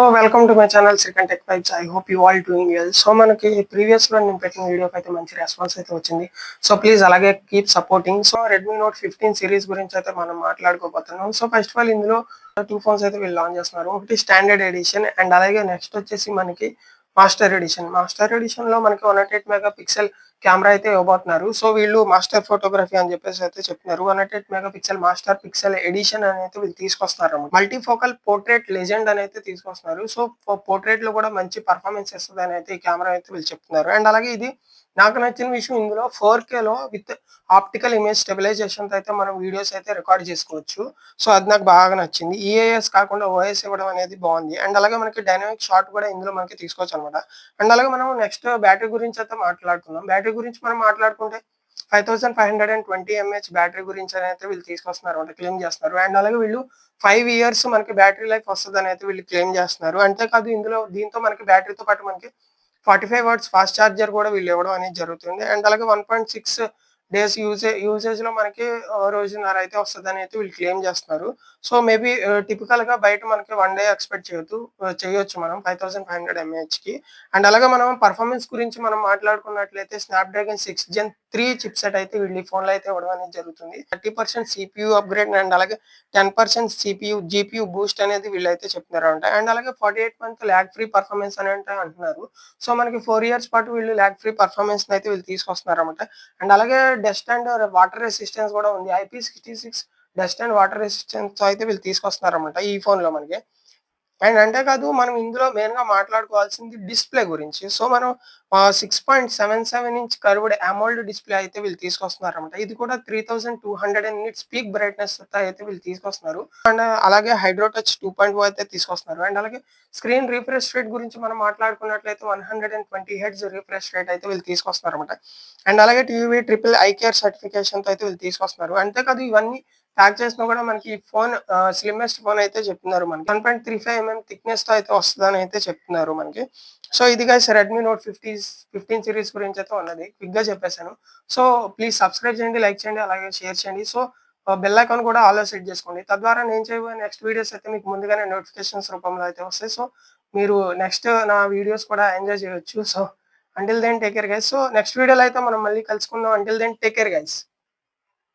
So welcome to my channel Srikanth tech vibes. I hope you all doing well. So మనకి ప్రీవియస్‌లో నేను పెట్టిన వీడియోకి అయితే మంచి రెస్పాన్స్ అయితే వచ్చింది. సో ప్లీజ్ అలాగే keep supporting. So Redmi note 15 series గురించి అయితే మనం మాట్లాడుకోబోతున్నాం. సో ఫస్ట్ ఆఫ్ ఆల్ ఇందులో 2 ఫోన్స్ అయితే వీళ్ళు లాంచ్ చేస్తున్నారు. ఒకటి స్టాండర్డ్ ఎడిషన్ అండ్ అలాగే నెక్స్ట్ వచ్చేసి మనకి మాస్టర్ ఎడిషన్. మాస్టర్ ఎడిషన్‌లో మనకి 108 మెగా పిక్సెల్ కెమెరా అయితే ఇవ్వబోతున్నారు. సో వీళ్ళు మాస్టర్ ఫోటోగ్రఫీ అని చెప్పేసి అయితే చెప్తున్నారు. 108 mega pixel master pixel edition అని అయితే వీళ్ళు తీసుకొస్తున్నారన్నమాట. మల్టీ ఫోకల్ పోర్ట్రేట్ లెజెండ్ అని అయితే తీసుకొస్తున్నారు. సో పోర్ట్రేట్‌లో కూడా మంచి పెర్ఫార్మన్స్ ఇస్తదని అయితే ఈ కెమెరా అయితే వీళ్ళు చెప్తున్నారు. అండ్ అలాగే ఇది నాకు నచ్చిన విషయం ఇందులో 4Kలో విత్ ఆప్టికల్ ఇమేజ్ స్టెబిలైజేషన్‌తో అయితే మనం వీడియోస్ అయితే రికార్డ్ చేసుకోవచ్చు. సో అది నాకు బాగా నచ్చింది. ఈఏఎస్ కాకుండా ఓఎస్ ఇవ్వడం అనేది బావుంది. అండ్ అలాగే మనకి డైనమిక్ షాట్ కూడా ఇందులో మనకి తీసుకోవచ్చనమాట. అండ్ అలాగే మనం నెక్స్ట్ బ్యాటరీ గురించి అయితే మాట్లాడుకుందాం. బ్యాటరీ గురించి మనం మాట్లాడుకుంటే 5520 ఎంఏహెచ్ బ్యాటరీ గురించి అయితే వీళ్ళు తీసుకొస్తున్నారన్నమాట. క్లెయిమ్ చేస్తున్నారు. అండ్ అలాగే వీళ్ళు 5 ఇయర్స్ మనకి బ్యాటరీ లైఫ్ వస్తదని అయితే వీళ్ళు క్లెయిమ్ చేస్తున్నారు. అంతేకాదు దీంతో మనకి బ్యాటరీతో పాటు మనకి 45 వాట్స్ ఫాస్ట్ చార్జర్ కూడా వీళ్ళు ఇవ్వడం అనేది జరుగుతుంది. అండ్ అలాగే 1.6 డేస్ యూసేజ్‌లో మనకి రోజున్నర అయితే వస్తదని అయితే వీళ్ళు క్లెయిమ్ చేస్తున్నారు. సో మేబీ టిపికల్‌గా బయట మనకి 1 డే ఎక్స్‌పెక్ట్ చేయొచ్చు మనం 5500 ఎంఏహెచ్‌కి. అండ్ అలాగే మనం పెర్ఫార్మన్స్ గురించి మనం మాట్లాడుకున్నట్లయితే స్నాప్‌డ్రాగన్ 6 జెన్ 3 చిప్‌సెట్ అయితే వీళ్ళు ఈ ఫోన్‌లో అయితే ఇవ్వడం అనేది జరుగుతుంది. 30% సీపీయూ అప్‌గ్రేడ్ అండ్ అలాగే 10% జీపీయూ బూస్ట్ అనేది వీళ్ళైతే చెప్తున్నారన్నమాట. అండ్ అలాగే 48 మంత్ లాగ్ ఫ్రీ పెర్ఫార్మన్స్ అని అంటే అంటున్నారు. సో మనకి 4 ఇయర్స్ పాటు వీళ్ళు లాగ్ ఫ్రీ పెర్ఫార్మన్స్‌నైతే వీళ్ళు తీసుకొస్తున్నారన్నమాట. అండ్ అలాగే డస్ట్ అండ్ వాటర్ రెసిస్టెన్స్ కూడా ఉంది. IP66 డస్ట్ అండ్ వాటర్ రెసిస్టెన్స్‌తో అయితే వీళ్ళు తీసుకొస్తున్నారన్నమాట ఈ ఫోన్‌లో మనకి. అండ్ అంతేకాదు మనం ఇందులో మెయిన్‌గా మాట్లాడుకోవాల్సింది డిస్‌ప్లే గురించి. సో మనం 6.77 ఇంచ్ కర్వ్డ్ అమోల్డ్ డిస్‌ప్లే అయితే వీళ్ళు తీసుకొస్తున్నారన్నమాట. ఇది కూడా 3200 నిట్స్ పీక్ బ్రైట్‌నెస్‌తో అయితే వీళ్ళు తీసుకొస్తున్నారు. అండ్ అలాగే హైడ్రో టచ్ 2.0 అయితే తీసుకొస్తున్నారు. అండ్ అలాగే స్క్రీన్ రిఫ్రెష్ రేట్ గురించి మనం మాట్లాడుకున్నట్లయితే 120 హెర్ట్జ్ రిఫ్రెష్ రేట్ అయితే వీళ్ళు తీసుకొస్తున్నారన్నమాట. అండ్ అలాగే టీవీ ట్రిపుల్ ఐ కేర్ సర్టిఫికేషన్‌తో అయితే వీళ్ళు తీసుకొస్తున్నారు. అంతేకాదు ఇవన్నీ ప్యాక్ చేసినా కూడా మనకి ఈ ఫోన్ స్లిమ్మెస్ట్ ఫోన్ అయితే చెప్తున్నారు మనకి. 1.35 థిక్‌నెస్‌తో అయితే వస్తదని అయితే చెప్తున్నారు మనకి. సో ఇది గైస్ రెడ్మీ నోట్ 15 సీరీస్ గురించి అయితే ఉన్నది. క్విక్‌గా చెప్పేసాను. సో ప్లీజ్ సబ్స్క్రైబ్ చేయండి, లైక్ చేయండి, అలాగే షేర్ చేయండి. సో బెల్ ఐకాన్ కూడా ఆల్‌లో సెట్ చేసుకోండి. తద్వారా నేను చేయబోయే నెక్స్ట్ వీడియోస్ అయితే మీకు ముందుగానే నోటిఫికేషన్స్ రూపంలో అయితే వస్తాయి. సో మీరు నెక్స్ట్ నా వీడియోస్ కూడా ఎంజాయ్ చేయొచ్చు. So until then take care guys. So next వీడియోలో అయితే మనం మళ్ళీ కలుసుకుందాం. Until then take care guys.